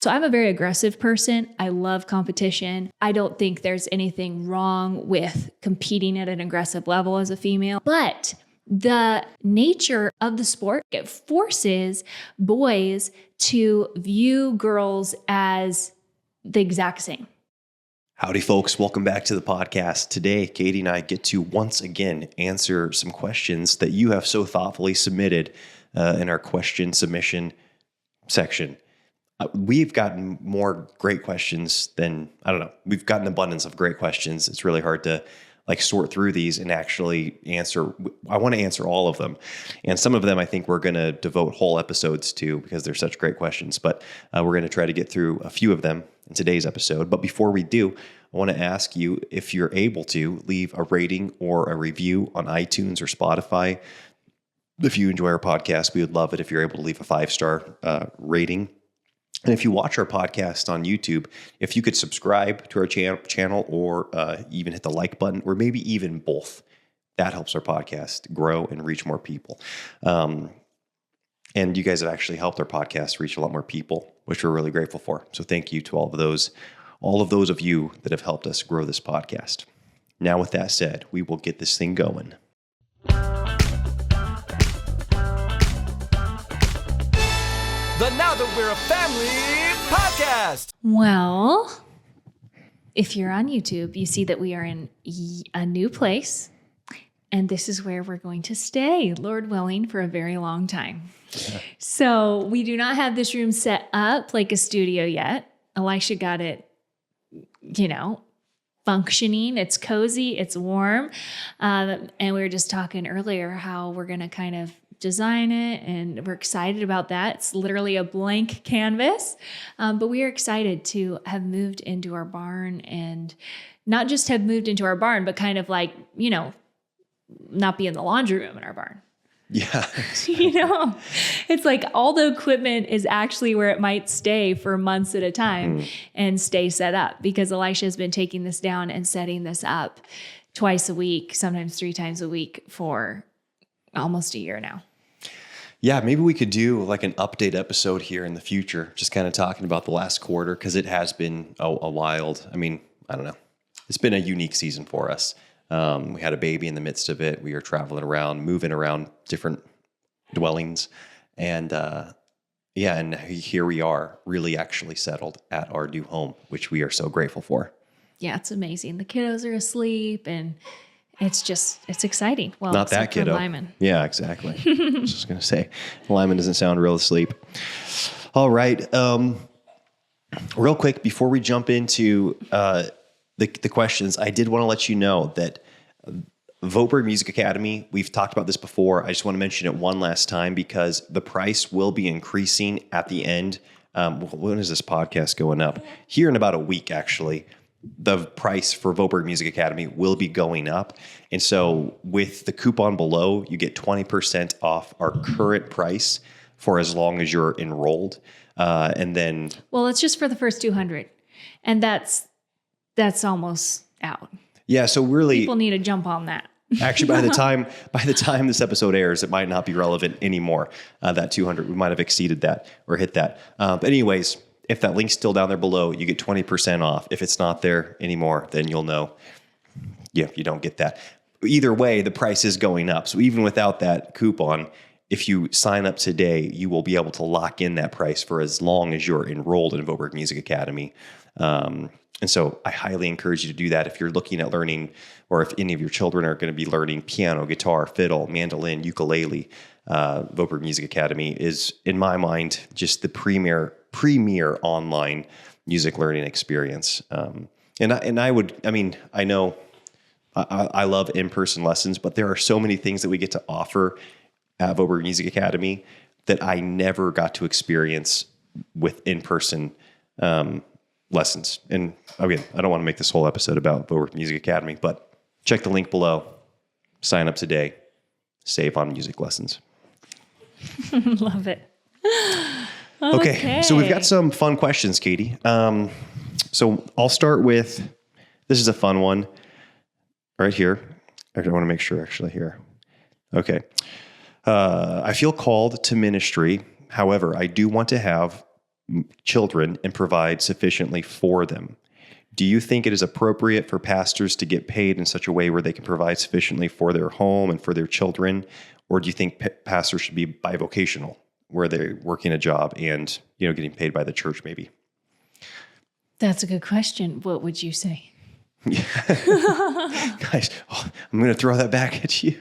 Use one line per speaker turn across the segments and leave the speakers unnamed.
So I'm a very aggressive person. I love competition. I don't think there's anything wrong with competing at an aggressive level as a female, but the nature of the sport, it forces boys to view girls as the exact same.
Howdy, folks. Welcome back to the podcast. Today, Katie and I get to once again answer some questions that you have so thoughtfully submitted in our question submission section. We've gotten more great questions than, we've gotten an abundance of great questions. It's really hard to sort through these and actually answer. I want to answer all of them. And some of them I think we're going to devote whole episodes to because they're such great questions. But we're going to try to get through a few of them in today's episode. But before we do, I want to ask you if you're able to leave a rating or a review on iTunes or Spotify. If you enjoy our podcast, we would love it if you're able to leave a 5-star rating. And if you watch our podcast on YouTube, if you could subscribe to our channel or even hit the like button, or maybe even both, that helps our podcast grow and reach more people. And you guys have actually helped our podcast reach a lot more people, which we're really grateful for. So thank you to all of those of you that have helped us grow this podcast. Now, with that said, we will get this thing going.
The Now That We're a Family podcast.
Well, if you're on YouTube, you see that we are in a new place, and this is where we're going to stay, Lord willing, for a very long time. Yeah. So we do not have this room set up like a studio yet. Elisha got it, functioning. It's cozy, it's warm. And we were just talking earlier how we're going to kind of design it, and we're excited about that. It's literally a blank canvas, but we are excited to have moved into our barn, and not just have moved into our barn, but kind of not be in the laundry room in our barn.
Yeah.
It's like all the equipment is actually where it might stay for months at a time and stay set up, because Elisha has been taking this down and setting this up twice a week, sometimes 3 times a week for almost a year now.
Yeah, maybe we could do an update episode here in the future, just kind of talking about the last quarter, because it has been a wild, it's been a unique season for us. We had a baby in the midst of it. We were traveling around, moving around different dwellings. And and here we are, really actually settled at our new home, which we are so grateful for.
Yeah, it's amazing. The kiddos are asleep, and it's exciting. Well,
not that kiddo.
Lyman.
Yeah, exactly. I was just going to say, Lyman doesn't sound real asleep. All right. Real quick, before we jump into the questions, I did want to let you know that Voberg Music Academy, we've talked about this before. I just want to mention it one last time because the price will be increasing at the end. When is this podcast going up? Here in about a week, actually. The price for Voberg Music Academy will be going up. And so with the coupon below, you get 20% off our current price for as long as you're enrolled. And then... Well,
it's just for the first 200. And that's almost out.
Yeah, so really...
People need to jump on that.
Actually, by the time this episode airs, it might not be relevant anymore. That 200, we might have exceeded that or hit that. But anyways... If that link's still down there below, you get 20% off. If it's not there anymore, then you'll know, you don't get that. Either way, the price is going up. So even without that coupon, if you sign up today, you will be able to lock in that price for as long as you're enrolled in Voberg Music Academy. And so I highly encourage you to do that if you're looking at learning, or if any of your children are going to be learning piano, guitar, fiddle, mandolin, ukulele. Voberg Music Academy is, in my mind, just the premier online music learning experience. I know I love in-person lessons, but there are so many things that we get to offer at Voberg Music Academy that I never got to experience with in-person lessons. And again, I don't want to make this whole episode about Voberg Music Academy, but check the link below, sign up today, save on music lessons.
Love it.
Okay, so we've got some fun questions, Katie. So I'll start with, this is a fun one right here. I want to make sure actually here. Okay. I feel called to ministry. However, I do want to have children and provide sufficiently for them. Do you think it is appropriate for pastors to get paid in such a way where they can provide sufficiently for their home and for their children? Or do you think pastors should be bivocational, where they're working a job and, getting paid by the church maybe?
That's a good question. What would you say?
Nice. Oh, I'm going to throw that back at you.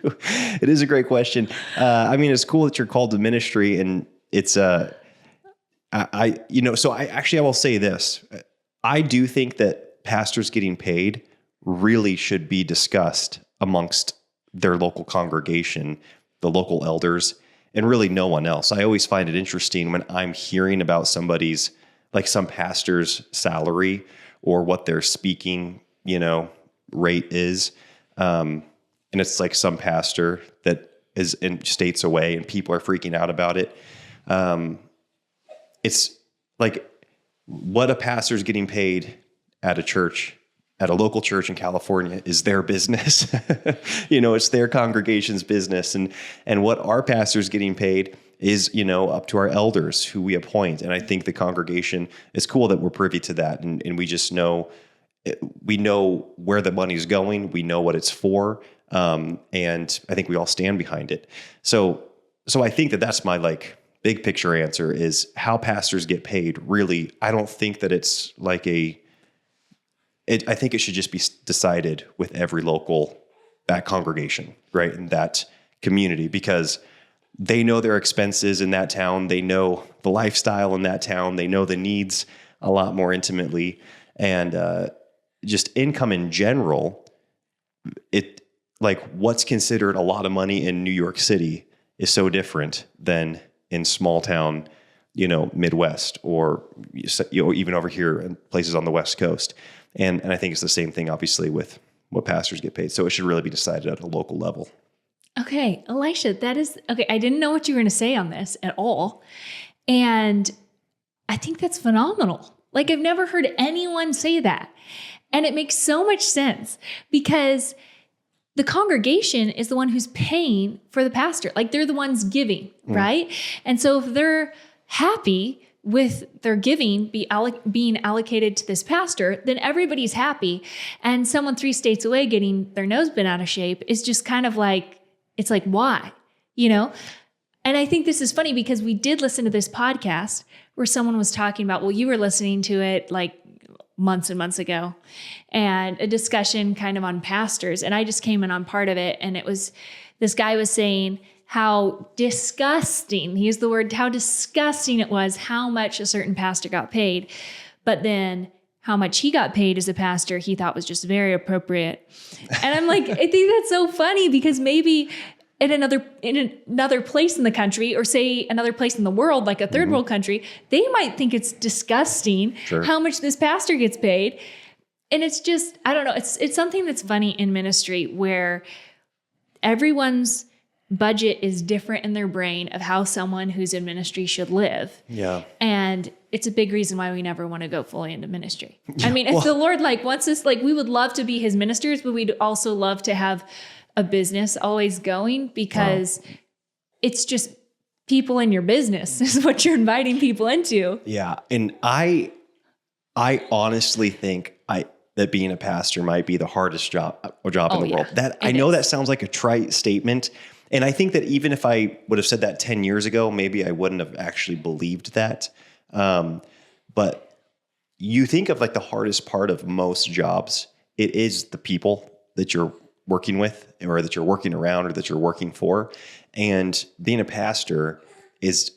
It is a great question. It's cool that you're called to ministry, and it's, so I will say this. I do think that pastors getting paid really should be discussed amongst their local congregation, the local elders, and really no one else. I always find it interesting when I'm hearing about somebody's, like some pastor's salary or what their speaking, rate is. And it's like some pastor that is in states away and people are freaking out about it. It's like what a pastor's getting paid at a church, at a local church in California, is their business. It's their congregation's business. And what our pastor's getting paid is, up to our elders who we appoint. And I think the congregation, it's cool that we're privy to that. And we just know, we know where the money's going. We know what it's for. And I think we all stand behind it. So I think that that's my big picture answer is how pastors get paid. Really, I don't think that it's I think it should just be decided with every that congregation, right? In that community, because they know their expenses in that town. They know the lifestyle in that town. They know the needs a lot more intimately. And just income in general, what's considered a lot of money in New York City is so different than in small town, Midwest, or even over here in places on the West Coast. And I think it's the same thing, obviously, with what pastors get paid. So it should really be decided at a local level.
Okay, Elisha, that is, okay, I didn't know what you were going to say on this at all. And I think that's phenomenal. I've never heard anyone say that. And it makes so much sense because the congregation is the one who's paying for the pastor. They're the ones giving, right? And so if they're happy with their giving being allocated to this pastor, then everybody's happy. And someone 3 states away getting their nose bent out of shape is just kind of why? And I think this is funny because we did listen to this podcast where someone was talking about, well, you were listening to it months and months ago, and a discussion kind of on pastors. And I just came in on part of it. And it was, this guy was saying how disgusting, he used the word, how disgusting it was how much a certain pastor got paid. But then how much he got paid as a pastor, he thought was just very appropriate. And I'm I think that's so funny because maybe in another place in the country, or say another place in the world, like a third world country, they might think it's disgusting how much this pastor gets paid. And it's just, I don't know, it's something that's funny in ministry where everyone's budget is different in their brain of how someone who's in ministry should live.
Yeah.
And it's a big reason why we never want to go fully into ministry. I mean, if the Lord wants us, we would love to be his ministers, but we'd also love to have a business always going, because it's just people in your business is what you're inviting people into.
Yeah. And I honestly think that being a pastor might be the hardest job in the world. I know that sounds like a trite statement. And I think that even if I would have said that 10 years ago, maybe I wouldn't have actually believed that. But you think of the hardest part of most jobs, it is the people that you're working with, or that you're working around, or that you're working for. And being a pastor it's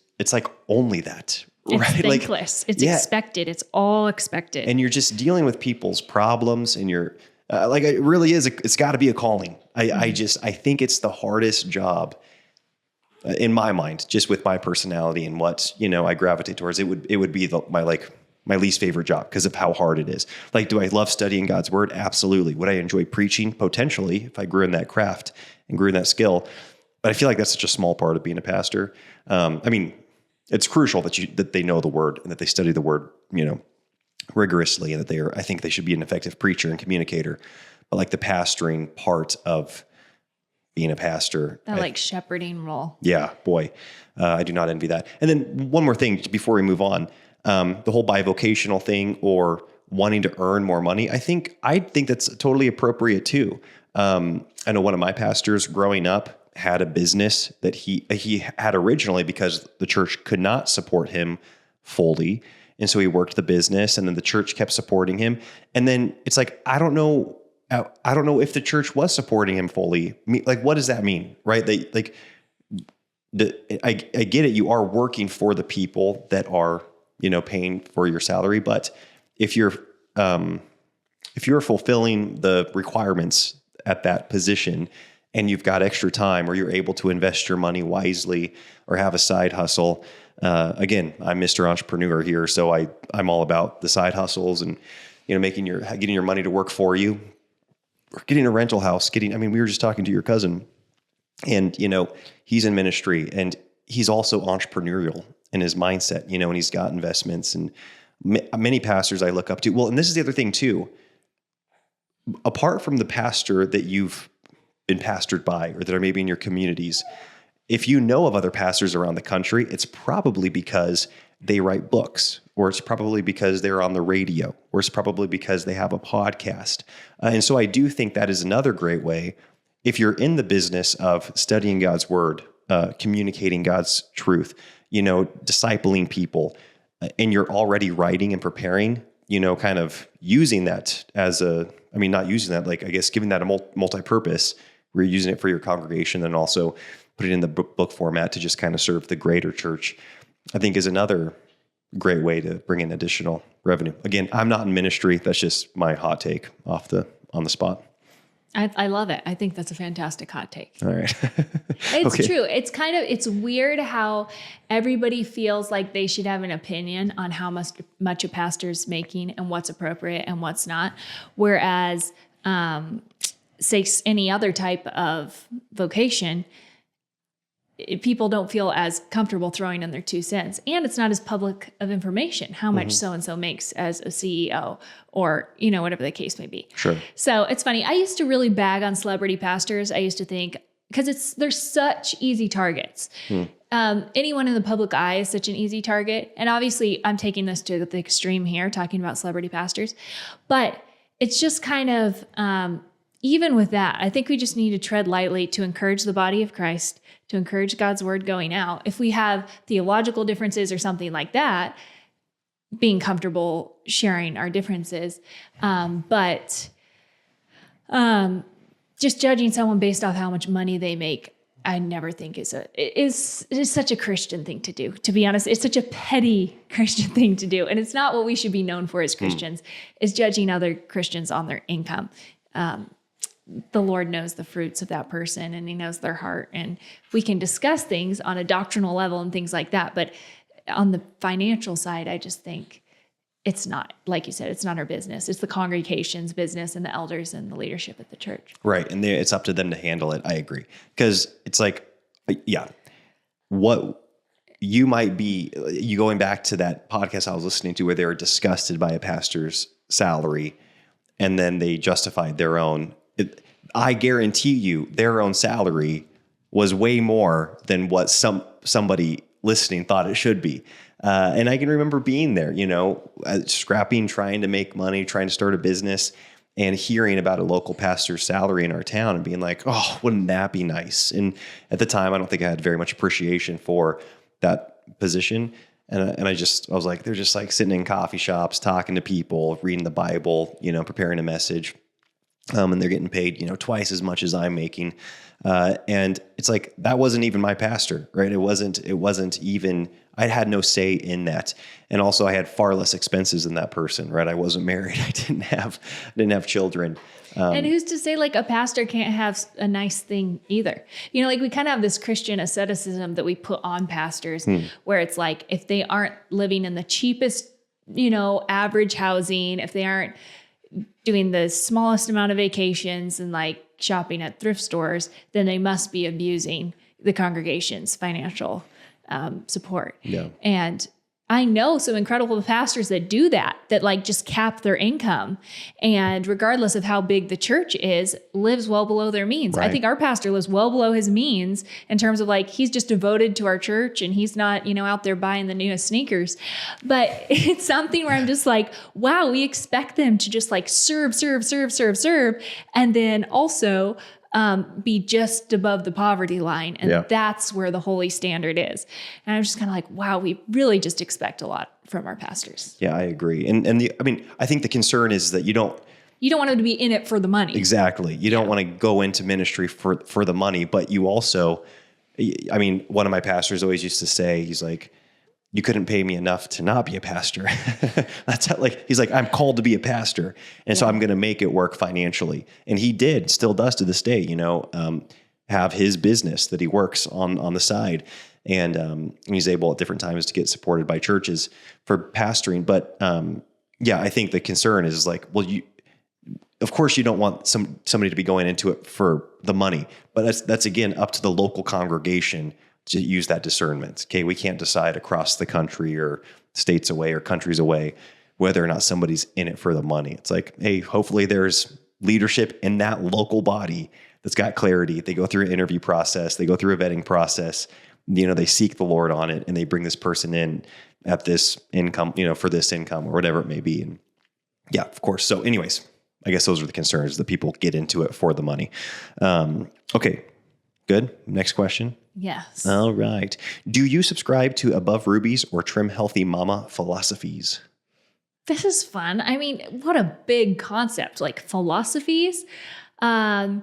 only that, right?
It's thankless. It's expected. It's all expected.
And you're just dealing with people's problems, and you're it really is. It's got to be a calling. I think it's the hardest job in my mind, just with my personality and what I gravitate towards. It would be my least favorite job because of how hard it is. Do I love studying God's word? Absolutely. Would I enjoy preaching? Potentially, if I grew in that craft and grew in that skill. But I feel like that's such a small part of being a pastor. It's crucial that they know the word and that they study the word, rigorously, and that I think they should be an effective preacher and communicator. But the pastoring part of being a pastor,
that shepherding role.
Yeah, boy, I do not envy that. And then one more thing before we move on. The whole bivocational thing or wanting to earn more money, I think that's totally appropriate too. I know one of my pastors growing up had a business that he had originally because the church could not support him fully. And so he worked the business, and then the church kept supporting him. And then it's like, I don't know if the church was supporting him fully. Like, what does that mean? Right. I get it. You are working for the people that are, paying for your salary. But if you're fulfilling the requirements at that position and you've got extra time, or you're able to invest your money wisely or have a side hustle, again, I'm Mr. Entrepreneur here. So I'm all about the side hustles and, getting your money to work for you, or getting a rental house, we were just talking to your cousin, and, he's in ministry and he's also entrepreneurial in his mindset, and he's got investments, and many pastors I look up to. Well, and this is the other thing too, apart from the pastor that you've been pastored by or that are maybe in your communities, if you know of other pastors around the country, it's probably because they write books, or it's probably because they're on the radio, or it's probably because they have a podcast. And so I do think that is another great way. If you're in the business of studying God's word, communicating God's truth, discipling people, and you're already writing and preparing, kind of using that as not using that, like, I guess, giving that a multi-purpose, where you're using it for your congregation and also put it in the book format to just kind of serve the greater church, I think is another great way to bring in additional revenue. Again, I'm not in ministry. That's just my hot take on the spot.
I love it. I think that's a fantastic hot take.
All right.
It's
Okay.
true. It's weird how everybody feels like they should have an opinion on how much a pastor's making and what's appropriate and what's not. Whereas, say any other type of vocation, people don't feel as comfortable throwing in their 2 cents, and it's not as public of information how much so-and-so makes as a CEO, or, whatever the case may be.
Sure.
So it's funny. I used to really bag on celebrity pastors. I used to think, because they're such easy targets. Anyone in the public eye is such an easy target. And obviously I'm taking this to the extreme here, talking about celebrity pastors, but it's just kind of, even with that, I think we just need to tread lightly to encourage the body of Christ, to encourage God's word going out. If we have theological differences or something like that, being comfortable sharing our differences. But just judging someone based off how much money they make, I never think is such a Christian thing to do. To be honest, it's such a petty Christian thing to do. And it's not what we should be known for as Christians, is judging other Christians on their income. The Lord knows the fruits of that person, and he knows their heart. And we can discuss things on a doctrinal level and things like that. But on the financial side, I just think it's not, like you said, it's not our business. It's the congregation's business and the elders and the leadership at the church.
Right. And it's up to them to handle it. I agree. Because it's like, what you might be, you going back to that podcast I was listening to where they were disgusted by a pastor's salary and then they justified their own. I guarantee you their own salary was way more than what somebody listening thought it should be. And I can remember being there, scrapping, trying to make money, trying to start a business, and hearing about a local pastor's salary in our town and being like, oh, wouldn't that be nice? And at the time, I don't think I had very much appreciation for that position. And I was like, they're just like sitting in coffee shops, talking to people, reading the Bible, preparing a message. And they're getting paid, twice as much as I'm making. And it's like, that wasn't even my pastor, right? It wasn't even, I had no say in that. And also I had far less expenses than that person, right? I wasn't married. I didn't have children.
And who's to say like a pastor can't have a nice thing either? We kind of have this Christian asceticism that we put on pastors where it's like, if they aren't living in the cheapest, average housing, if they aren't doing the smallest amount of vacations and like shopping at thrift stores, then they must be abusing the congregation's financial support.
Yeah.
And I know some incredible pastors that do that like just cap their income, and regardless of how big the church is, lives well below their means.
Right.
I think our pastor lives well below his means in terms of like, he's just devoted to our church and he's not, out there buying the newest sneakers. But it's something where I'm just like, wow, we expect them to just like serve. And then also be just above the poverty line. And that's where the holy standard is. And I'm just kind of like, wow, we really just expect a lot from our pastors.
Yeah, I agree. And I think the concern is that you don't
want them to be in it for the money.
Exactly. You don't want to go into ministry for the money, but you also, one of my pastors always used to say, he's like, you couldn't pay me enough to not be a pastor. That's how, he's like, I'm called to be a pastor. And so I'm going to make it work financially. And he still does to this day, have his business that he works on the side. And he's able at different times to get supported by churches for pastoring. But I think the concern is like, well, of course you don't want somebody to be going into it for the money, but that's again, up to the local congregation to use that discernment. Okay, we can't decide across the country or states away or countries away whether or not somebody's in it for the money. It's like, hey, hopefully there's leadership in that local body that's got clarity. They go through an interview process. They go through a vetting process. They seek the Lord on it and they bring this person in at this income, for this income or whatever it may be. And yeah, of course. So anyways, I guess those are the concerns that people get into it for the money. Okay, good. Next question.
Yes.
All right. Do you subscribe to Above Rubies or Trim Healthy Mama philosophies?
This is fun. What a big concept, like philosophies. Because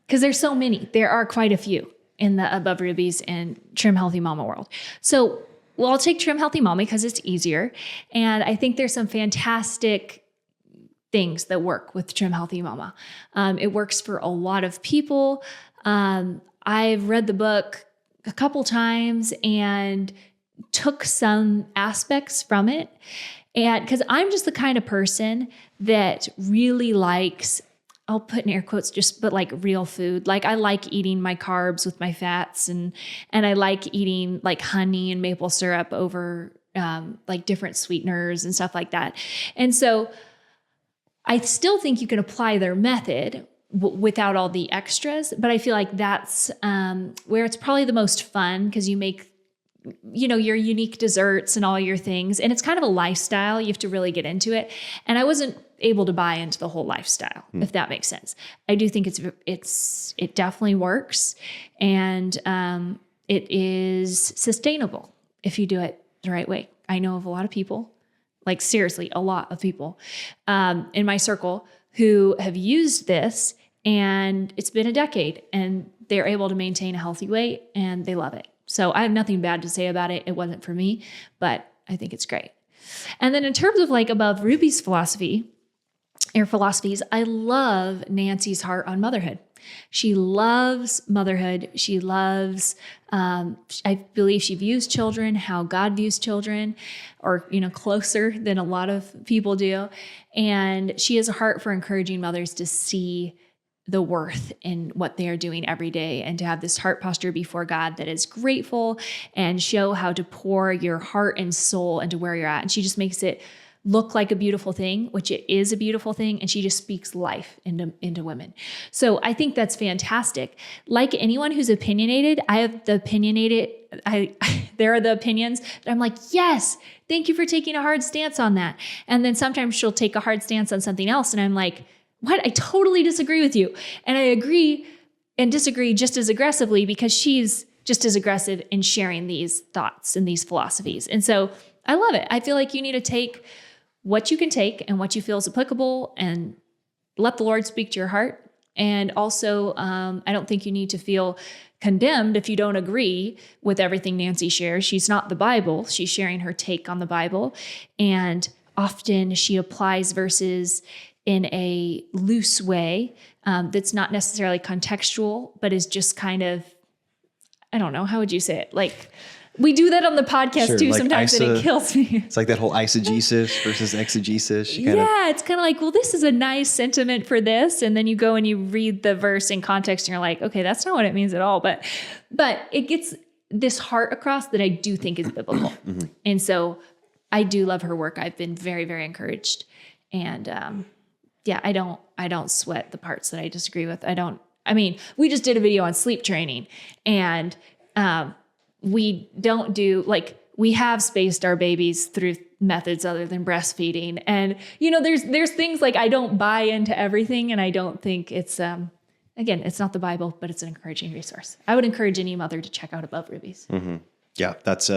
there's so many. There are quite a few in the Above Rubies and Trim Healthy Mama world. So, I'll take Trim Healthy Mama because it's easier. And I think there's some fantastic things that work with Trim Healthy Mama. It works for a lot of people. I've read the book a couple times and took some aspects from it. And because I'm just the kind of person that really likes, I'll put in air quotes, but like real food. Like I like eating my carbs with my fats and I like eating like honey and maple syrup over like different sweeteners and stuff like that. And so I still think you can apply their method without all the extras, but I feel like that's where it's probably the most fun because you make, your unique desserts and all your things. And it's kind of a lifestyle. You have to really get into it. And I wasn't able to buy into the whole lifestyle, if that makes sense. I do think it definitely works. And it is sustainable if you do it the right way. I know of a lot of people, like seriously, a lot of people in my circle who have used this and it's been a decade and they're able to maintain a healthy weight and they love it. So I have nothing bad to say about it. It wasn't for me, but I think it's great. And then in terms of like Above Ruby's philosophies, I love Nancy's heart on motherhood. She loves motherhood. She loves, I believe she views children how God views children, or, closer than a lot of people do. And she has a heart for encouraging mothers to see the worth in what they are doing every day and to have this heart posture before God that is grateful and show how to pour your heart and soul into where you're at. And she just makes it look like a beautiful thing, which it is a beautiful thing. And she just speaks life into women. So I think that's fantastic. Like anyone who's opinionated, I have the opinionated, there are the opinions that I'm like, yes, thank you for taking a hard stance on that. And then sometimes she'll take a hard stance on something else. And I'm like, what? I totally disagree with you. And I agree and disagree just as aggressively because she's just as aggressive in sharing these thoughts and these philosophies. And so I love it. I feel like you need to take what you can take and what you feel is applicable and let the Lord speak to your heart. And also, I don't think you need to feel condemned if you don't agree with everything Nancy shares. She's not the Bible. She's sharing her take on the Bible. And often she applies verses in a loose way that's not necessarily contextual, but is just kind of, I don't know, how would you say it? Like, we do that on the podcast too
like
sometimes, and it kills me.
It's like that whole eisegesis versus exegesis.
It's kind of like, well, this is a nice sentiment for this. And then you go and you read the verse in context and you're like, okay, that's not what it means at all. But it gets this heart across that I do think is biblical. And so I do love her work. I've been very, very encouraged. And I don't sweat the parts that I disagree with. We just did a video on sleep training, and we don't do, like, we have spaced our babies through methods other than breastfeeding. And, there's things like, I don't buy into everything, and I don't think it's, again, it's not the Bible, but it's an encouraging resource. I would encourage any mother to check out Above Rubies.
Mm-hmm. Yeah, that's,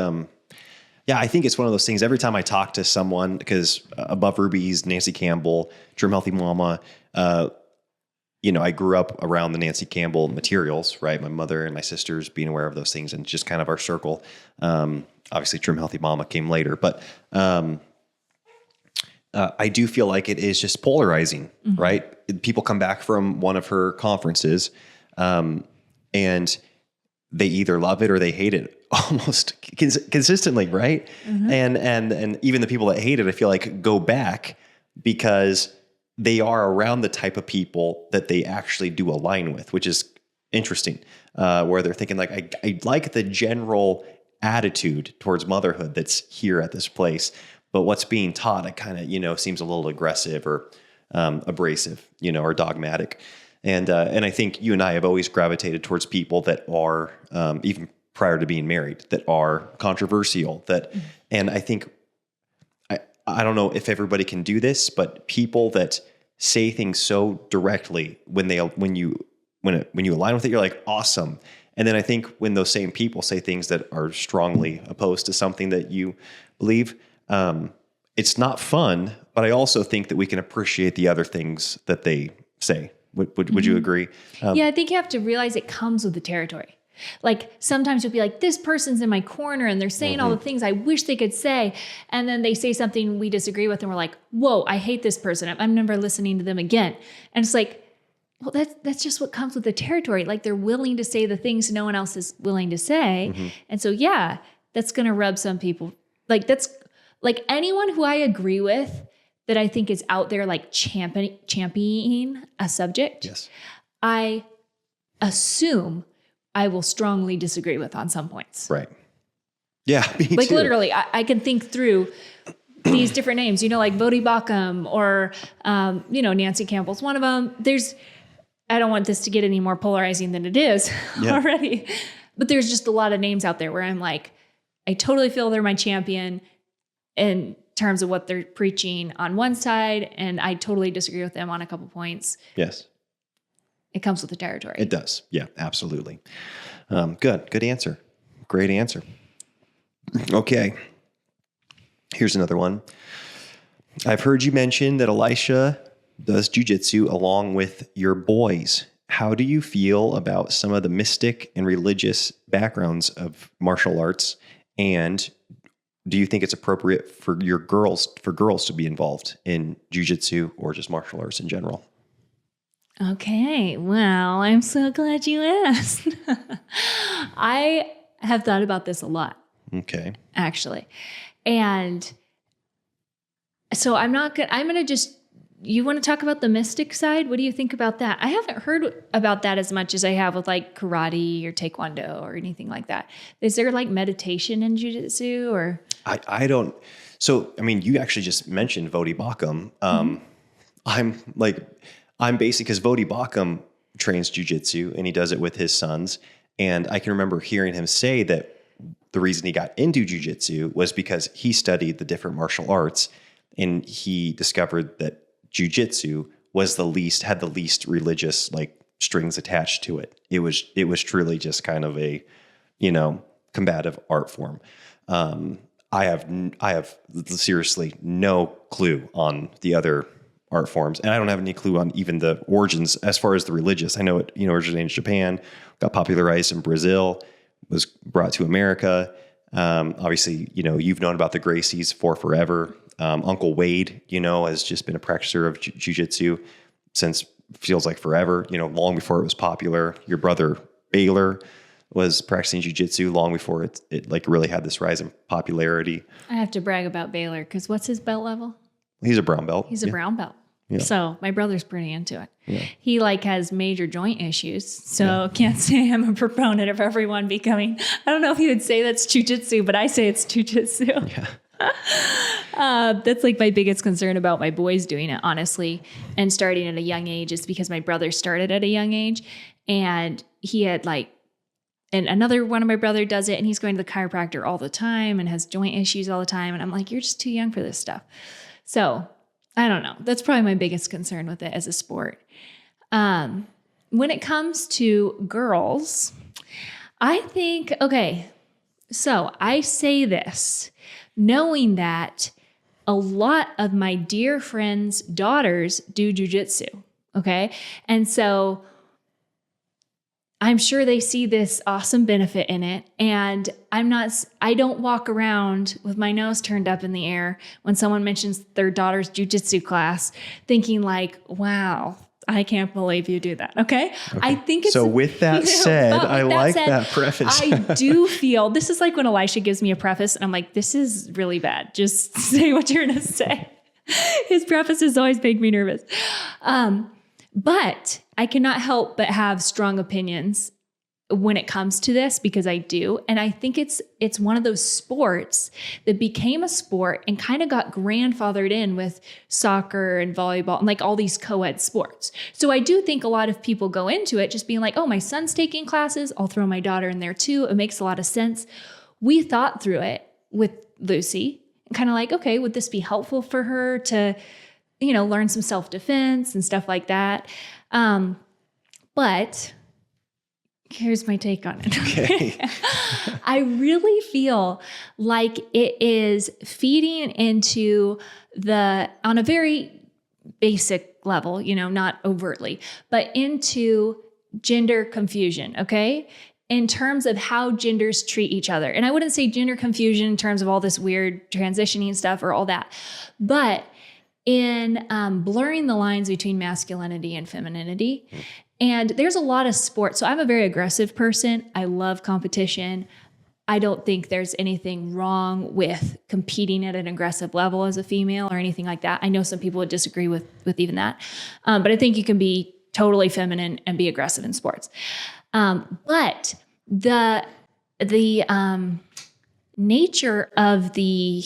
I think it's one of those things. Every time I talk to someone, because Above Rubies, Nancy Campbell, Trim Healthy Mama, I grew up around the Nancy Campbell materials, right? My mother and my sisters being aware of those things, and just kind of our circle. Obviously, Trim Healthy Mama came later, but I do feel like it is just polarizing, right? People come back from one of her conferences, and they either love it or they hate it almost consistently, right? Mm-hmm. And even the people that hate it, I feel like, go back because they are around the type of people that they actually do align with, which is interesting, where they're thinking like, I like the general attitude towards motherhood that's here at this place, but what's being taught, it kind of, seems a little aggressive or abrasive, or dogmatic. And I think you and I have always gravitated towards people that are, even prior to being married, that are controversial, and I think, I don't know if everybody can do this, but people that say things so directly, when you align with it, you're like, awesome. And then I think when those same people say things that are strongly opposed to something that you believe, it's not fun, but I also think that we can appreciate the other things that they say. Would you agree?
I think you have to realize it comes with the territory. Like, sometimes you'll be like, this person's in my corner and they're saying all the things I wish they could say. And then they say something we disagree with and we're like, whoa, I hate this person. I'm never listening to them again. And it's like, well, that's just what comes with the territory. Like, they're willing to say the things no one else is willing to say. Mm-hmm. And so, that's going to rub some people. Like, that's like anyone who I agree with that I think is out there, like championing a subject.
Yes.
I assume I will strongly disagree with on some points.
Right. Yeah. Me
like
too.
Literally, I can think through these different names, like Bodhi Bakum or, Nancy Campbell's one of them. I don't want this to get any more polarizing than it is already, but there's just a lot of names out there where I'm like, I totally feel they're my champion in terms of what they're preaching on one side, and I totally disagree with them on a couple points.
Yes.
It comes with the territory.
It does. Yeah, absolutely. Good answer. Great answer. Okay. Here's another one. I've heard you mention that Elisha does Jiu Jitsu along with your boys. How do you feel about some of the mystic and religious backgrounds of martial arts? And do you think it's appropriate for girls to be involved in Jiu Jitsu or just martial arts in general?
Okay, well, I'm so glad you asked. I have thought about this a lot.
Okay.
Actually. And so I'm going to just, you want to talk about the mystic side? What do you think about that? I haven't heard about that as much as I have with like karate or taekwondo or anything like that. Is there like meditation in jiu-jitsu or?
I don't. So, you actually just mentioned Bodhi Bakum. I'm basic because Bodhi Bakum trains jiu-jitsu and he does it with his sons. And I can remember hearing him say that the reason he got into jiu-jitsu was because he studied the different martial arts and he discovered that jiu-jitsu had the least religious like strings attached to it. It was truly just kind of a, combative art form. I have seriously no clue on the other art forms, and I don't have any clue on even the origins as far as the religious. I know it, originated in Japan, got popularized in Brazil, was brought to America. Obviously, you've known about the Gracies for forever. Uncle Wade, has just been a practitioner of jiu-jitsu since feels like forever, long before it was popular. Your brother Baylor was practicing jiu-jitsu long before it like really had this rise in popularity.
I have to brag about Baylor because what's his belt level?
He's a brown belt.
He's a brown belt. Yeah. So my brother's pretty into it.
Yeah.
He has major joint issues. So can't say I'm a proponent of everyone becoming, I don't know if he would say that's jujitsu, but I say it's jujitsu.
Yeah.
That's like my biggest concern about my boys doing it, honestly, and starting at a young age is because my brother started at a young age and he had and another one of my brother does it and he's going to the chiropractor all the time and has joint issues all the time. And I'm like, you're just too young for this stuff. So I don't know. That's probably my biggest concern with it as a sport. When it comes to girls, I think, okay, so I say this knowing that a lot of my dear friends' daughters do jujitsu. Okay. And so I'm sure they see this awesome benefit in it. And I don't walk around with my nose turned up in the air when someone mentions their daughter's jujitsu class thinking like, wow, I can't believe you do that. Okay. I think it's.
So with that said, I like that preface.
I do feel this is like when Elisha gives me a preface and I'm like, this is really bad. Just say what you're going to say. His prefaces always make me nervous. But I cannot help but have strong opinions when it comes to this because I do. And I think it's one of those sports that became a sport and kind of got grandfathered in with soccer and volleyball and like all these co-ed sports. So I do think a lot of people go into it just being like, oh, my son's taking classes. I'll throw my daughter in there too. It makes a lot of sense. We thought through it with Lucy, kind of like, okay, would this be helpful for her to, learn some self-defense and stuff like that. But here's my take on it.
Okay.
I really feel like it is feeding into on a very basic level, not overtly, but into gender confusion. Okay. In terms of how genders treat each other. And I wouldn't say gender confusion in terms of all this weird transitioning stuff or all that, but in blurring the lines between masculinity and femininity. And there's a lot of sports. So I'm a very aggressive person. I love competition. I don't think there's anything wrong with competing at an aggressive level as a female or anything like that. I know some people would disagree with even that. But I think you can be totally feminine and be aggressive in sports. But the nature of the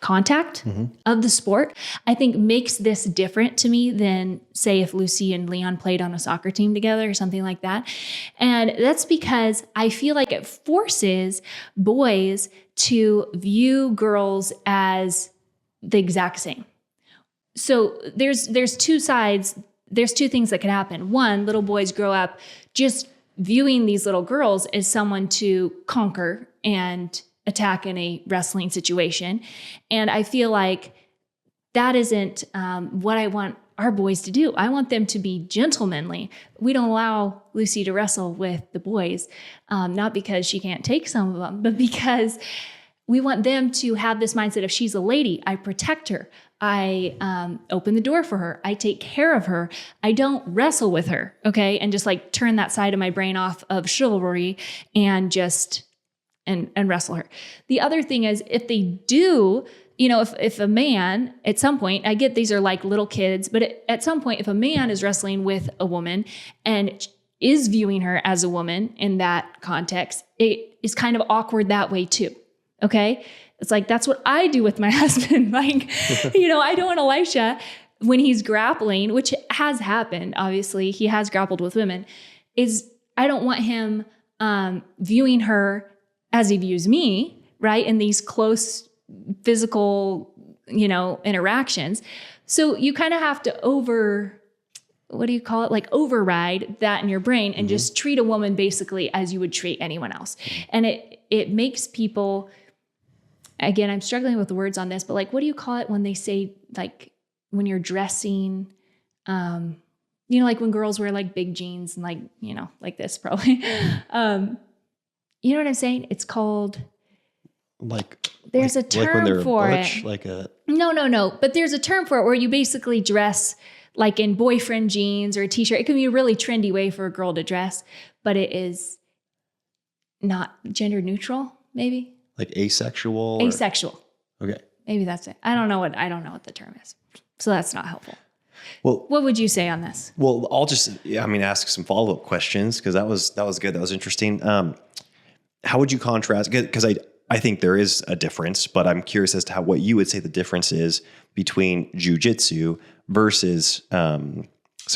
contact of the sport, I think makes this different to me than say if Lucy and Leon played on a soccer team together or something like that. And that's because I feel like it forces boys to view girls as the exact same. So there's two sides. There's two things that can happen. One, little boys grow up just viewing these little girls as someone to conquer and attack in a wrestling situation. And I feel like that isn't what I want our boys to do. I want them to be gentlemanly. We don't allow Lucy to wrestle with the boys, not because she can't take some of them, but because we want them to have this mindset of she's a lady. I protect her. I open the door for her. I take care of her. I don't wrestle with her, okay? And just like turn that side of my brain off of chivalry and just and wrestle her. The other thing is if they do, if a man at some point, I get these are like little kids, but at some point, if a man is wrestling with a woman and is viewing her as a woman in that context, it is kind of awkward that way too, okay? It's like, that's what I do with my husband. Like, I don't want Elisha when he's grappling, which has happened, obviously, he has grappled with women, I don't want him viewing her as he views me, right? In these close physical, interactions. So you kind of have to override that in your brain and just treat a woman basically as you would treat anyone else. And it makes people, again, I'm struggling with the words on this, but like, what do you call it when they say like, when you're dressing, like when girls wear like big jeans and like, like this probably, you know what I'm saying? It's called there's a term
when they're
for
butch,
it. No. But there's a term for it where you basically dress like in boyfriend jeans or a t-shirt. It can be a really trendy way for a girl to dress, but it is not gender neutral, maybe.
Like asexual?
Asexual.
Okay.
Maybe that's it. I don't know what the term is. So that's not helpful.
Well,
what would you say on this?
Well, I'll just, ask some follow-up questions because that was good. That was interesting. How would you contrast? Because I think there is a difference, but I'm curious as to what you would say the difference is between Jiu Jitsu versus some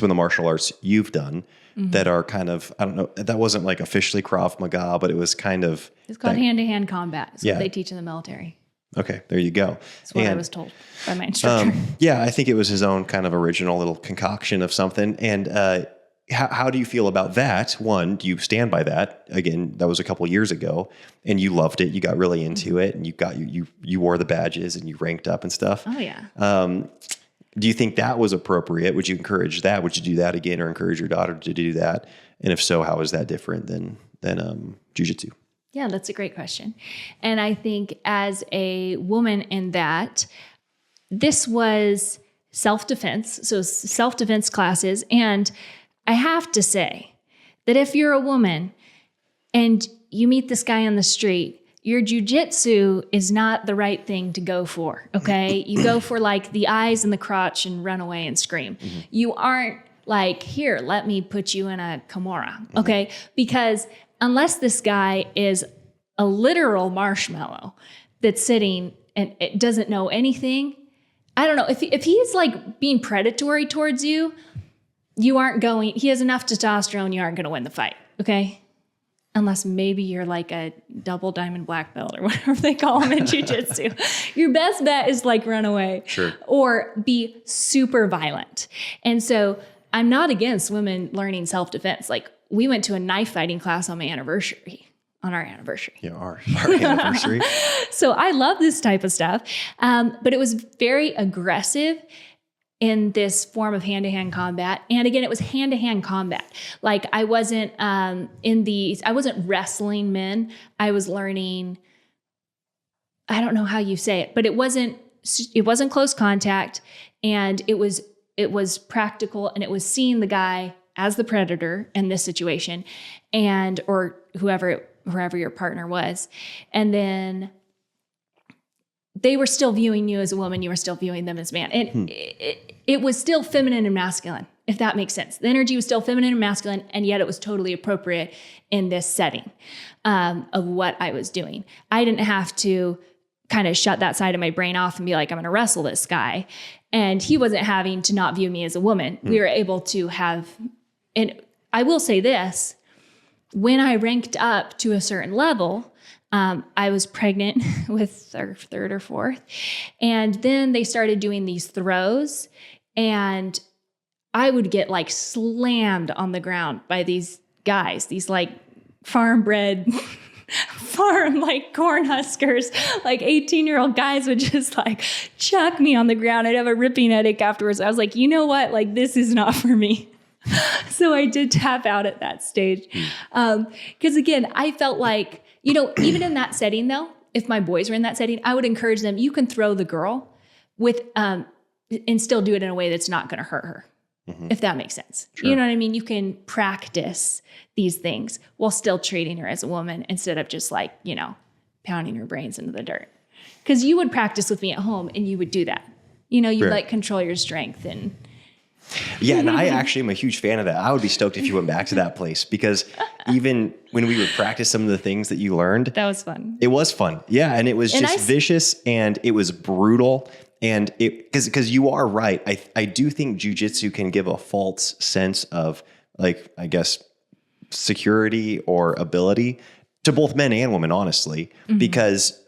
of the martial arts you've done that are kind of, I don't know, that wasn't like officially Krav Maga, but it was kind of.
It's called hand-to-hand combat. It's what they teach in the military.
Okay, there you go.
That's what I was told by my instructor.
Yeah, I think it was his own kind of original little concoction of something. And how do you feel about that? One, do you stand by that? Again, that was a couple years ago, and you loved it. You got really into it, and you wore the badges, and you ranked up and stuff.
Oh yeah.
Do you think that was appropriate? Would you encourage that? Would you do that again, or encourage your daughter to do that? And if so, how is that different than jiu-jitsu?
Yeah, that's a great question. And I think as a woman in that, this was self-defense. So self-defense classes. And I have to say that if you're a woman and you meet this guy on the street, your jujitsu is not the right thing to go for, okay? You go for like the eyes and the crotch and run away and scream. You aren't like, here, let me put you in a Kimura, okay? Because unless this guy is a literal marshmallow that's sitting and it doesn't know anything, I don't know. If he's like being predatory towards you, you aren't going, he has enough testosterone, you aren't going to win the fight, okay? Unless maybe you're like a double diamond black belt or whatever they call them in jiu-jitsu. Your best bet is like run away.
Sure.
Or be super violent. And so I'm not against women learning self-defense. Like we went to a knife fighting class on our anniversary.
Yeah, our anniversary.
So I love this type of stuff. But it was very aggressive in this form of hand-to-hand combat. And again, it was hand-to-hand combat. Like I wasn't I wasn't wrestling men. I was learning, I don't know how you say it, but it wasn't close contact, and it was practical, and it was seeing the guy as the predator in this situation, and or whoever your partner was. And then they were still viewing you as a woman, you were still viewing them as man. And it was still feminine and masculine, if that makes sense. The energy was still feminine and masculine, and yet it was totally appropriate in this setting of what I was doing. I didn't have to kind of shut that side of my brain off and be like, I'm going to wrestle this guy. And he wasn't having to not view me as a woman. We were able to have, and I will say this, when I ranked up to a certain level, I was pregnant with our third or fourth. And then they started doing these throws, and I would get like slammed on the ground by these guys, these like farm like corn huskers, like 18-year-old guys would just like chuck me on the ground. I'd have a ripping headache afterwards. I was like, you know what? Like, this is not for me. So I did tap out at that stage. Because again, I felt like, even in that setting though, if my boys were in that setting, I would encourage them, you can throw the girl with, and still do it in a way that's not going to hurt her. If that makes sense. Sure. You know what I mean? You can practice these things while still treating her as a woman instead of just like, pounding her brains into the dirt. Because you would practice with me at home and you would do that. You'd like control your strength and...
Yeah, and I actually am a huge fan of that. I would be stoked if you went back to that place, because even when we would practice some of the things that you learned...
That was fun.
It was fun. Yeah, and it was just vicious, and it was brutal. And because you are right. I do think jiu-jitsu can give a false sense of, like, I guess, security or ability to both men and women, honestly, because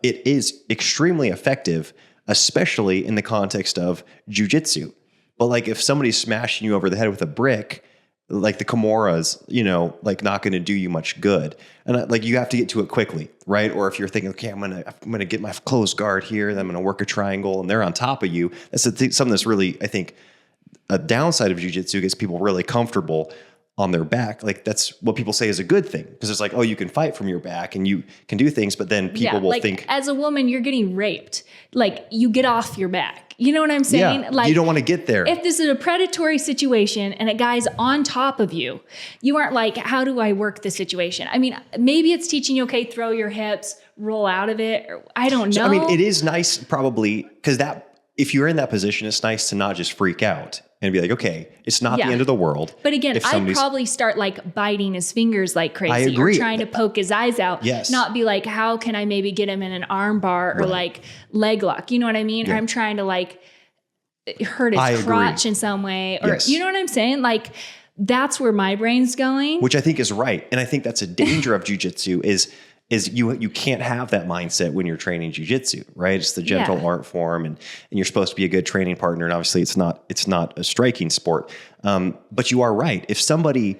it is extremely effective, especially in the context of jiu-jitsu. But like if somebody's smashing you over the head with a brick, like the Kimura's, like not going to do you much good. And like you have to get to it quickly, right? Or if you're thinking, okay, I'm gonna get my closed guard here, then I'm gonna work a triangle, and they're on top of you. That's something that's really, I think, a downside of jiu-jitsu gets people really comfortable on their back. Like that's what people say is a good thing, because it's like, oh, you can fight from your back and you can do things, but then people will think
as a woman, you're getting raped. Like you get off your back. You know what I'm saying?
Yeah,
like
you don't want to get there.
If this is a predatory situation and a guy's on top of you, you aren't like, how do I work the situation? I mean, maybe it's teaching you, okay, throw your hips, roll out of it. Or, I don't know.
So, I mean, it is nice probably, because if you're in that position, it's nice to not just freak out. and be like, okay, it's not the end of the world.
But again,
if
I'd
somebody's-
probably start like biting his fingers like crazy,
I agree.
or trying to poke his eyes out.
Yes.
Not be like, how can I maybe get him in an arm bar or
Right.
like leg lock? You know what I mean?
Yeah.
Or I'm trying to like hurt
I
his
agree.
crotch in some way, or
Yes.
you know what I'm saying? Like that's where my brain's going.
which I think is right. And I think that's a danger of jujitsu is you can't have that mindset when you're training jujitsu, right? It's the gentle art form, and you're supposed to be a good training partner. And obviously it's not a striking sport. But you are right. If somebody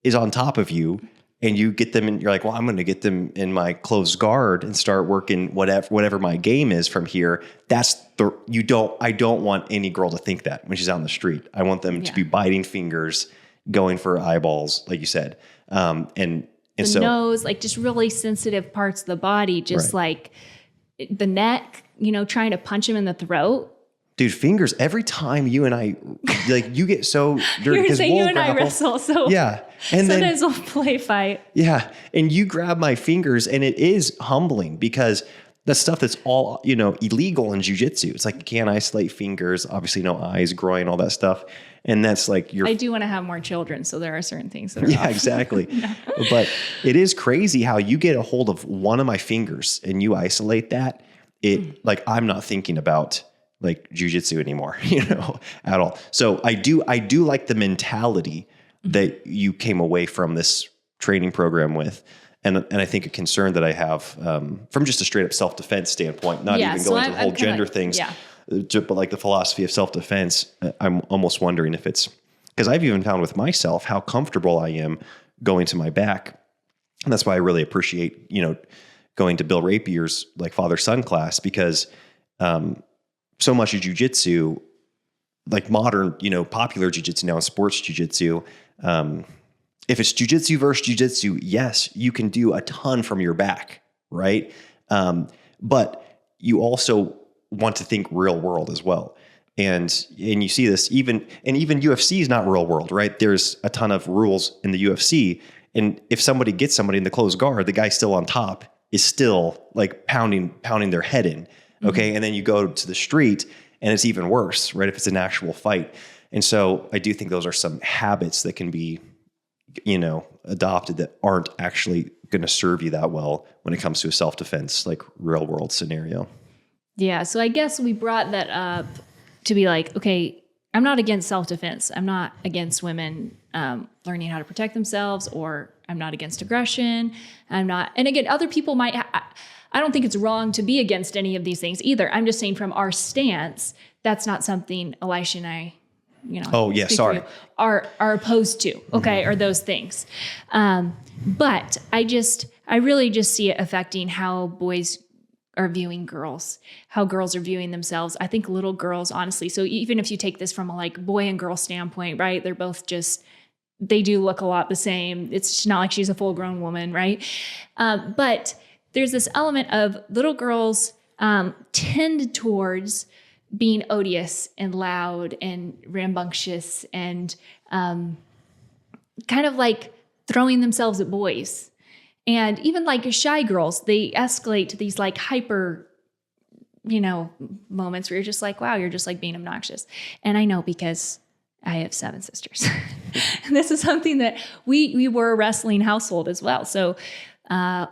is on top of you and you get them and you're like, well, I'm going to get them in my closed guard and start working whatever my game is from here. I don't want any girl to think that when she's out on the street. I want them to be biting fingers, going for eyeballs, like you said. And so
nose, like just really sensitive parts of the body, just like the neck, trying to punch him in the throat.
dude, fingers, every time you and I, like you get so dirty.
You're saying
we'll
you and I
grapple.
wrestle, so
Yeah. And
sometimes
then,
we'll play fight.
yeah. And you grab my fingers and it is humbling because the stuff that's all, illegal in jiu-jitsu. It's like you can't isolate fingers, obviously no eyes, groin, all that stuff. And that's like
I do want to have more children, so there are certain things that are
yeah,
off.
exactly. But it is crazy how you get a hold of one of my fingers and you isolate that. Like I'm not thinking about like jujitsu anymore, at all. So I do like the mentality that you came away from this training program with. And I think a concern that I have from just a straight up self-defense standpoint, not even going to the whole gender things, but like the philosophy of self-defense, I'm almost wondering if it's, because I've even found with myself how comfortable I am going to my back. And that's why I really appreciate, going to Bill Rapier's like father-son class, because so much of jiu-jitsu, like modern, popular jiu-jitsu now, sports jiu-jitsu, if it's jiu-jitsu versus jiu-jitsu, yes, you can do a ton from your back, right? But you also want to think real world as well. And you see this even UFC is not real world, right? There's a ton of rules in the UFC. And if somebody gets somebody in the closed guard, the guy still on top is still like pounding their head in. Okay. Mm-hmm. And then you go to the street and it's even worse, right? If it's an actual fight. And so I do think those are some habits that can be, adopted that aren't actually going to serve you that well when it comes to a self-defense, like real world scenario.
Yeah. So I guess we brought that up to be like, okay, I'm not against self-defense. I'm not against women learning how to protect themselves, or I'm not against aggression. And again, other people might, I don't think it's wrong to be against any of these things either. I'm just saying from our stance, that's not something Elisha and I,
oh yeah, sorry,
are opposed to, okay, or those things. But I really just see it affecting how boys are viewing girls, how girls are viewing themselves. I think little girls, honestly. So even if you take this from a like boy and girl standpoint, right? They're both they do look a lot the same. It's not like she's a full grown woman, right? But there's this element of little girls tend towards being odious and loud and rambunctious and kind of like throwing themselves at boys. And even like shy girls, they escalate to these like hyper, moments where you're just like, wow, you're just like being obnoxious. And I know because I have 7 sisters. And this is something that we were a wrestling household as well. So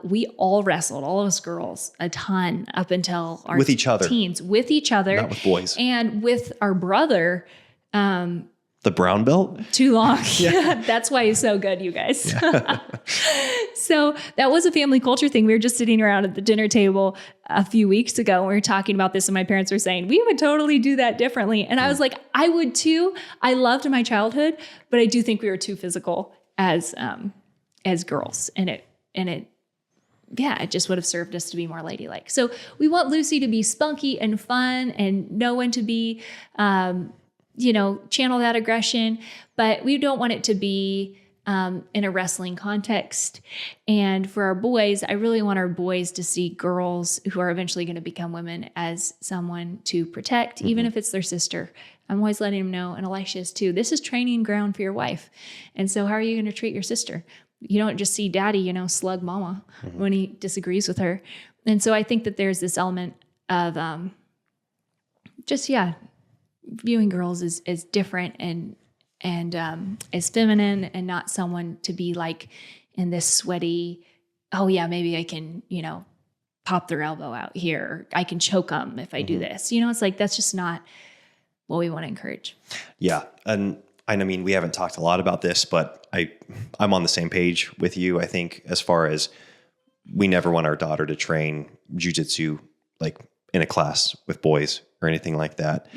we all wrestled, all of us girls, a ton up until our
with each other,
teens, with each other,
not with boys,
and with our brother.
The brown belt?
Too long. Yeah. That's why he's so good, you guys. Yeah. So that was a family culture thing. We were just sitting around at the dinner table a few weeks ago, and we were talking about this, and my parents were saying, we would totally do that differently. And I was like, I would too. I loved my childhood, but I do think we were too physical as girls. And it just would have served us to be more ladylike. So we want Lucy to be spunky and fun and know when to be, channel that aggression, but we don't want it to be in a wrestling context. And for our boys, I really want our boys to see girls who are eventually going to become women as someone to protect, even if it's their sister. I'm always letting them know, and Elisha is too, this is training ground for your wife. And so how are you going to treat your sister? You don't just see daddy, slug mama when he disagrees with her. And so I think that there's this element of viewing girls as different and as feminine, and not someone to be like in this sweaty, oh yeah, maybe I can, pop their elbow out here. Or I can choke them if I do this. It's like, that's just not what we want to encourage.
Yeah. And I mean, we haven't talked a lot about this, but I'm on the same page with you. I think as far as we never want our daughter to train jiu-jitsu like in a class with boys or anything like that.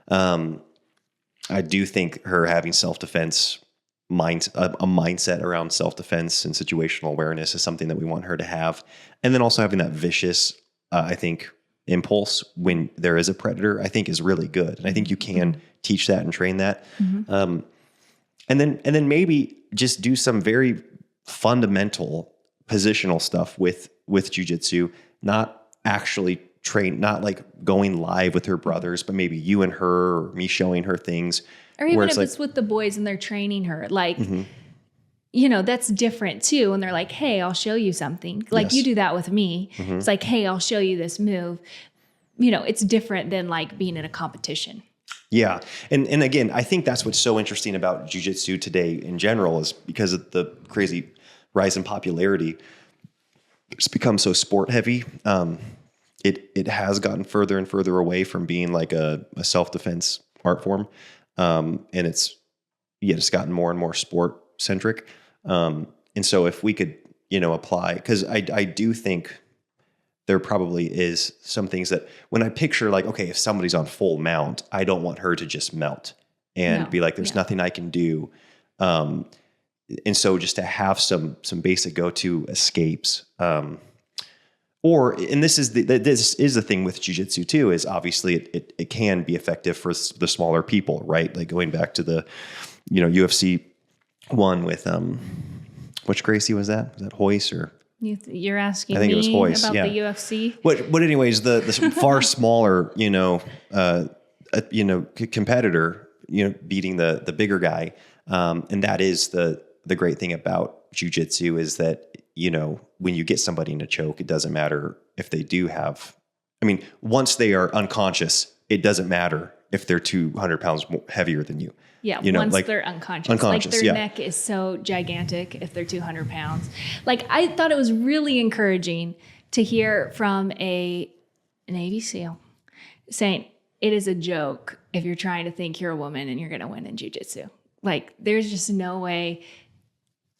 I do think her having self-defense a mindset around self-defense and situational awareness is something that we want her to have. And then also having that vicious, I think, impulse when there is a predator, I think is really good. And I think you can teach that and train that. And then maybe just do some very fundamental positional stuff with jiu-jitsu, not actually train, not like going live with her brothers, but maybe you and her, or me showing her things.
Or even if it's with the boys and they're training her, like, that's different too. And they're like, hey, I'll show you something. Like you do that with me. It's like, hey, I'll show you this move. It's different than like being in a competition.
Yeah. And again, I think that's what's so interesting about jiu-jitsu today in general is because of the crazy rise in popularity. It's become so sport heavy. It has gotten further and further away from being like a self-defense art form. And it's gotten more and more sport centric. And so if we could, apply, cause I do think there probably is some things that when I picture like, okay, if somebody's on full mount, I don't want her to just melt and be like, there's nothing I can do. And so just to have some basic go-to escapes, and this is the thing with jiu-jitsu too, is obviously it can be effective for the smaller people, right? Like going back to the, UFC one with, which Gracie was that? Was that Hoist or?
You're asking
I think
me
it was Hoist,
about the UFC?
But anyways, the far smaller, competitor, beating the bigger guy. And that is the great thing about jiu-jitsu is that, when you get somebody in a choke, it doesn't matter if they do have, once they are unconscious, it doesn't matter if they're 200 pounds heavier than you.
Yeah, once they're unconscious. Like their neck is so gigantic if they're 200 pounds. Like I thought it was really encouraging to hear from a Navy SEAL saying it is a joke if you're trying to think you're a woman and you're going to win in jiu-jitsu. Like there's just no way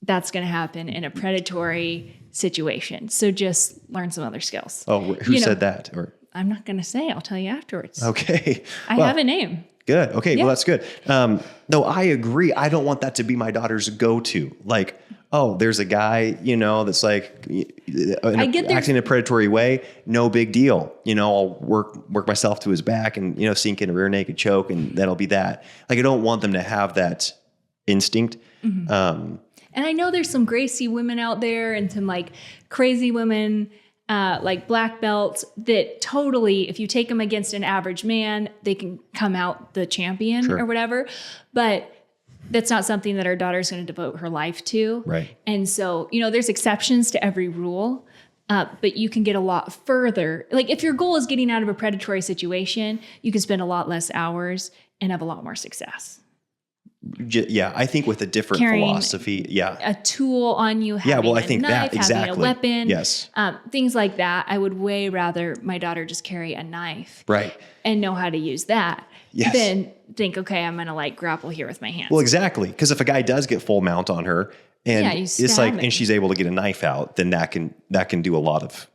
that's going to happen in a predatory situation. So just learn some other skills.
Oh, who said that? Or
I'm not going to say. I'll tell you afterwards.
Okay.
I have a name.
Good. Okay. Yeah. Well, that's good. No, I agree. I don't want that to be my daughter's go-to. Like, oh, there's a guy, that's like acting in a predatory way. No big deal. I'll work myself to his back and, sink in a rear naked choke and that'll be that. Like, I don't want them to have that instinct.
And I know there's some Gracie women out there and some like crazy women, like black belts that totally, if you take them against an average man, they can come out the champion or whatever. But that's not something that our daughter's going to devote her life to.
Right.
And so, there's exceptions to every rule, but you can get a lot further. Like if your goal is getting out of a predatory situation, you can spend a lot less hours and have a lot more success.
Yeah, I think with a different philosophy. Yeah.
A tool on you, having
I think
a knife,
that exactly.
having a weapon.
Yes.
Things like that. I would way rather my daughter just carry a knife.
Right.
And know how to use that.
Yes.
Than think, okay, I'm going to like grapple here with my hands.
Well, exactly. Because if a guy does get full mount on her and it's like, and she's able to get a knife out, then that can do a lot of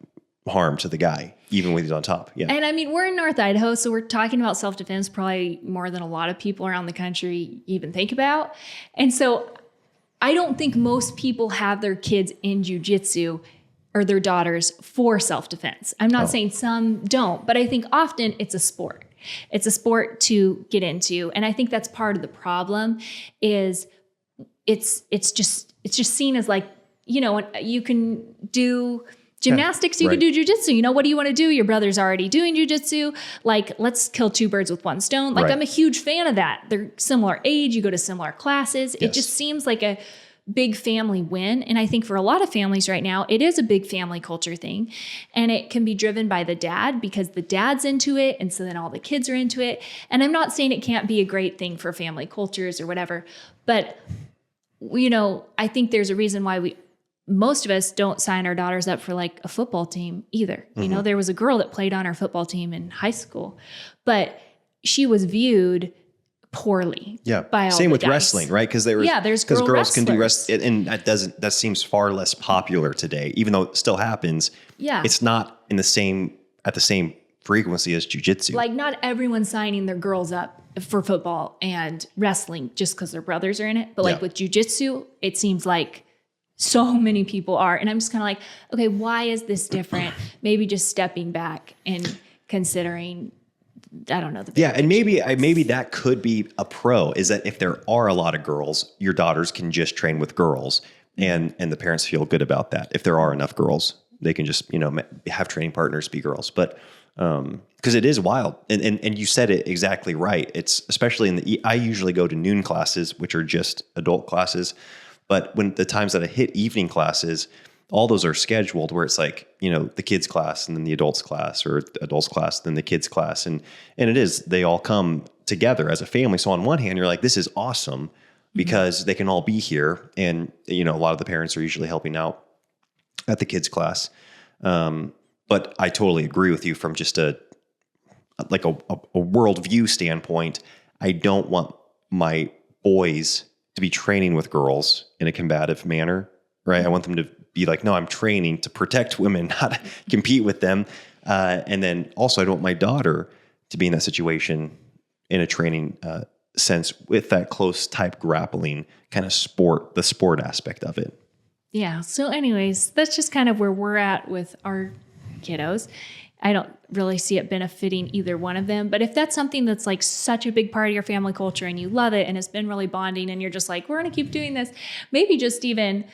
harm to the guy, even when he's on top. Yeah.
And we're in North Idaho, so we're talking about self-defense probably more than a lot of people around the country even think about. And so I don't think most people have their kids in jiu-jitsu or their daughters for self-defense. I'm not saying some don't, but I think often it's a sport. It's a sport to get into. And I think that's part of the problem is it's just seen as like, you can do gymnastics, you can do jujitsu. What do you want to do? Your brother's already doing jujitsu. Like, let's kill two birds with one stone. Like, I'm a huge fan of that. They're similar age. You go to similar classes. Yes. It just seems like a big family win. And I think for a lot of families right now, it is a big family culture thing. And it can be driven by the dad because the dad's into it. And so then all the kids are into it. And I'm not saying it can't be a great thing for family cultures or whatever, but I think there's a reason why most of us don't sign our daughters up for like a football team either. There was a girl that played on our football team in high school, but she was viewed poorly.
Yeah.
By all
Same
the
with
guys.
wrestling, right? Because
there's
girls can do
wrestlers.
wrestling, and that seems far less popular today, even though it still happens.
Yeah.
It's not at the same frequency as jiu-jitsu.
Like not everyone's signing their girls up for football and wrestling just because their brothers are in it. But like with jiu-jitsu, it seems like so many people are. And I'm just kind of like, okay, why is this different? Maybe just stepping back and considering, I don't know.
And maybe that could be a pro, is that if there are a lot of girls, your daughters can just train with girls, and the parents feel good about that. If there are enough girls, they can just, have training partners be girls. But because it is wild, and you said it exactly right. It's especially I usually go to noon classes, which are just adult classes. But when the times that I hit evening classes, all those are scheduled where it's like, the kids class and then the adults class, or the adults class, then the kids class. And they all come together as a family. So on one hand, you're like, this is awesome because they can all be here. And, a lot of the parents are usually helping out at the kids class. But I totally agree with you from just a worldview standpoint. I don't want my boys to be training with girls in a combative manner, right? I want them to be like, no, I'm training to protect women, not compete with them. And then also I don't want my daughter to be in that situation in a training sense with that close type grappling kind of the sport aspect of it.
Yeah. So anyways, that's just kind of where we're at with our kiddos. I don't really see it benefiting either one of them. But if that's something that's like such a big part of your family culture and you love it and it's been really bonding and you're just like, we're going to keep doing this, maybe just even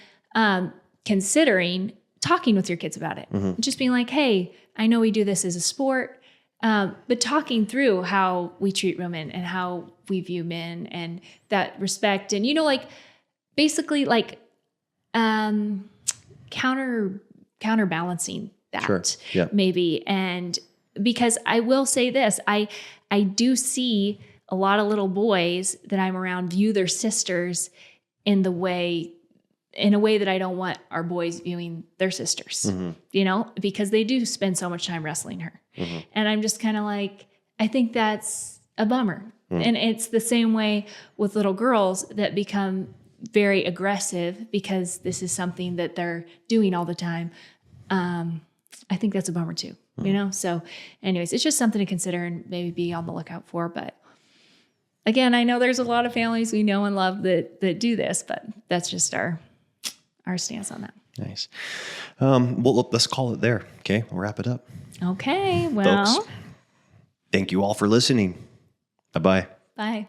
considering talking with your kids about it. Just being like, hey, I know we do this as a sport, but talking through how we treat women and how we view men and that respect. And, basically like counterbalancing that
Sure. Yeah.
maybe. And because I will say this, I do see a lot of little boys that I'm around view their sisters in a way that I don't want our boys viewing their sisters, because they do spend so much time wrestling her. And I'm just kind of like, I think that's a bummer. And it's the same way with little girls that become very aggressive because this is something that they're doing all the time. I think that's a bummer too, So anyways, it's just something to consider and maybe be on the lookout for. But again, I know there's a lot of families we know and love that do this, but that's just our stance on that.
Nice. Well, let's call it there. Okay. We'll wrap it up.
Okay. Well,
Folks, thank you all for listening. Bye-bye.
bye.